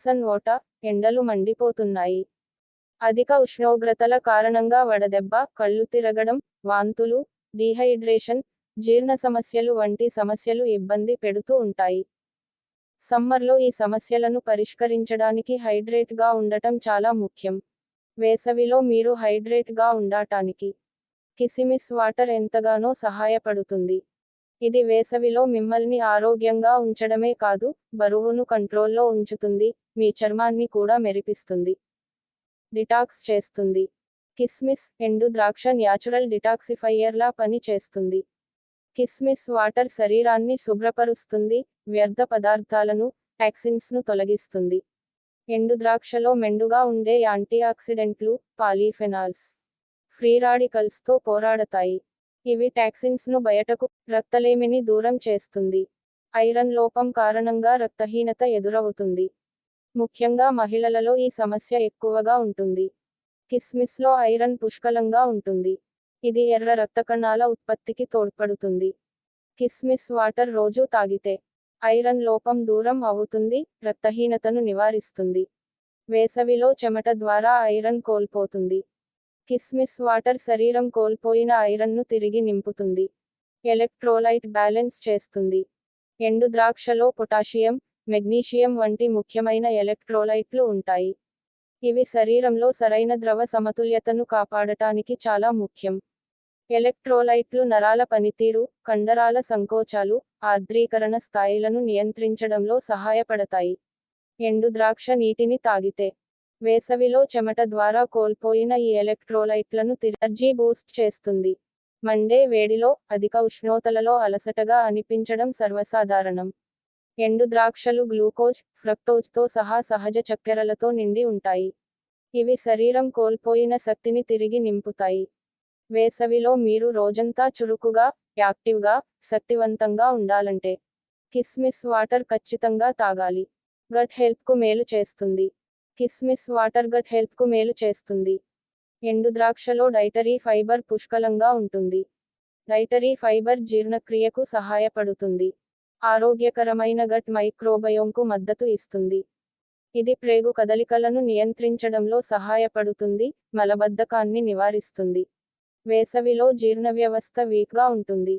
Sun ఓట, ఎండలు మండిపోతున్నాయి. అధిక ఉష్ణోగ్రతల కారణంగా వడదెబ్బ, కళ్ళు తిరగడం, వాంతులు, డీహైడ్రేషన్, జీర్ణ సమస్యలు వంటి సమస్యలు ఇబ్బంది పెడుతూ ఉంటాయి. సమ్మర్లో ఈ సమస్యలను పరిష్కరించడానికి హైడ్రేట్ గా ఉండటం చాలా ముఖ్యం. వేసవిలో మీరు హైడ్రేట్ గా ఉండటానికి కిసిమిస్ వాటర్ ఎంతగానో సహాయపడుతుంది. ఇది వేసవిలో మిమ్మల్ని ఆరోగ్యంగా ఉంచడమే కాదు, బరువును కంట్రోల్లో ఉంచుతుంది, మీ చర్మాన్ని కూడా మెరిపిస్తుంది. డిటాక్స్ చేస్తుంది. కిస్మిస్, ఎండు ద్రాక్ష న్యాచురల్ డిటాక్సిఫైయర్లా పని చేస్తుంది. కిస్మిస్ వాటర్ శరీరాన్ని శుభ్రపరుస్తుంది, వ్యర్థ పదార్థాలను, టాక్సిన్స్ను తొలగిస్తుంది. ఎండు ద్రాక్షలో మెండుగా ఉండే యాంటీఆక్సిడెంట్లు, పాలీఫెనాల్స్, ఫ్రీ రాడికల్స్తో పోరాడతాయి. ఇవి టాక్సిన్స్ను బయటకు, రక్తలేమిని దూరం చేస్తుంది. ఐరన్ లోపం కారణంగా రక్తహీనత ఎదురవుతుంది. ముఖ్యంగా మహిళలలో ఈ సమస్య ఎక్కువగా ఉంటుంది. కిస్మిస్లో ఐరన్ పుష్కలంగా ఉంటుంది. ఇది ఎర్ర రక్త కణాల ఉత్పత్తికి తోడ్పడుతుంది. కిస్మిస్ వాటర్ రోజు తాగితే ఐరన్ లోపం దూరం అవుతుంది, రక్తహీనతను నివారిస్తుంది. వేసవిలో చెమట ద్వారా ఐరన్ కోల్పోతుంది. కిస్మిస్ వాటర్ శరీరం కోల్పోయిన ఐరన్ను తిరిగి నింపుతుంది. ఎలక్ట్రోలైట్ బ్యాలెన్స్ చేస్తుంది. ఎండు ద్రాక్షలో పొటాషియం, మెగ్నీషియం వంటి ముఖ్యమైన ఎలక్ట్రోలైట్లు ఉంటాయి. ఇవి శరీరంలో సరైన ద్రవ సమతుల్యతను కాపాడటానికి చాలా ముఖ్యం. ఎలక్ట్రోలైట్లు నరాల పనితీరు, కండరాల సంకోచాలు, ఆర్ద్రీకరణ స్థాయిలను నియంత్రించడంలో సహాయపడతాయి. ఎండు ద్రాక్ష నీటిని తాగితే వేసవిలో చెమట ద్వారా కోల్పోయిన ఈ ఎలక్ట్రోలైట్లను ఎనర్జీ బూస్ట్ చేస్తుంది. మండే వేడిలో, అధిక ఉష్ణోతలలో అలసటగా అనిపించడం సర్వసాధారణం. ఎండు ద్రాక్షలు గ్లూకోజ్, ఫ్రక్టోజ్తో సహా సహజ చక్కెరలతో నిండి ఉంటాయి. ఇవి శరీరం కోల్పోయిన శక్తిని తిరిగి నింపుతాయి. వేసవిలో మీరు రోజంతా చురుకుగా, యాక్టివ్గా, శక్తివంతంగా ఉండాలంటే కిస్మిస్ వాటర్ ఖచ్చితంగా తాగాలి. గట్ హెల్త్కు మేలు చేస్తుంది. కిస్మిస్ వాటర్ గట్ హెల్త్కు మేలు చేస్తుంది. ఎండు ద్రాక్షలో డైటరీ ఫైబర్ పుష్కలంగా ఉంటుంది. డైటరీ ఫైబర్ జీర్ణక్రియకు సహాయపడుతుంది. ఆరోగ్యకరమైన గట్ మైక్రోబయోమ్కు మద్దతు ఇస్తుంది. ఇది ప్రేగు కదలికలను నియంత్రించడంలో సహాయపడుతుంది, మలబద్ధకాన్ని నివారిస్తుంది. వేసవిలో జీర్ణవ్యవస్థ వీక్గా ఉంటుంది.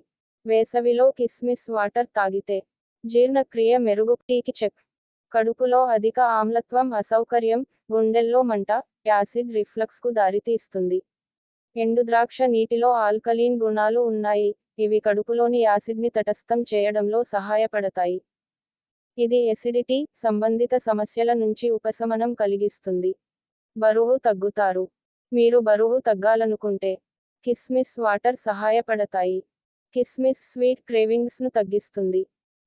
వేసవిలో కిస్మిస్ వాటర్ తాగితే జీర్ణక్రియ మెరుగు. టీకి చెక్. కడుపులో అధిక ఆమ్లత్వం అసౌకర్యం, గుండెల్లో మంట, యాసిడ్ రిఫ్లక్స్కు దారితీస్తుంది. ఎండు ద్రాక్ష నీటిలో ఆల్కలీన్ గుణాలు ఉన్నాయి, ఇవి కడుపులోని యాసిడ్ని తటస్థం చేయడంలో సహాయపడతాయి. ఇది ఎసిడిటీ సంబంధిత సమస్యల నుంచి ఉపశమనం కలిగిస్తుంది. బరువు తగ్గుతారు. మీరు బరువు తగ్గాలనుకుంటే కిస్మిస్ వాటర్ సహాయపడతాయి. కిస్మిస్ స్వీట్ క్రేవింగ్స్ను తగ్గిస్తుంది.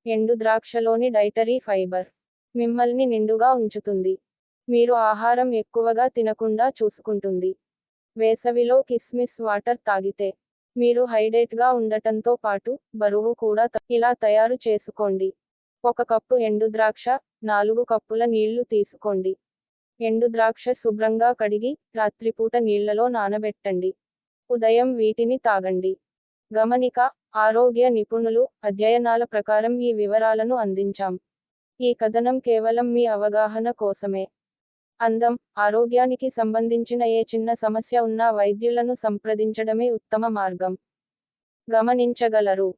ఎండు ద్రాక్షలోని డైటరీ ఫైబర్ మిమ్మల్ని నిండుగా ఉంచుతుంది. మీరు ఆహారం ఎక్కువగా తినకుండా చూసుకుంటుంది. వేసవిలో కిస్మిస్ వాటర్ తాగితే మీరు హైడ్రేట్గా ఉండటంతో పాటు బరువు కూడా ఇలా తయారు చేసుకోండి. 1 కప్పు ఎండు ద్రాక్ష, 4 కప్పుల నీళ్లు తీసుకోండి. ఎండు ద్రాక్ష శుభ్రంగా కడిగి, రాత్రిపూట నీళ్లలో నానబెట్టండి. ఉదయం వీటిని తాగండి. గమనిక: ఆరోగ్య నిపుణులు, అధ్యయనాల ప్రకారం ఈ వివరాలను అందించాం. ఈ కథనం కేవలం మీ అవగాహన కోసమే. అందం, ఆరోగ్యానికి సంబంధించిన ఏ చిన్న సమస్య ఉన్నా వైద్యులను సంప్రదించడమే ఉత్తమ మార్గం. గమనించగలరు.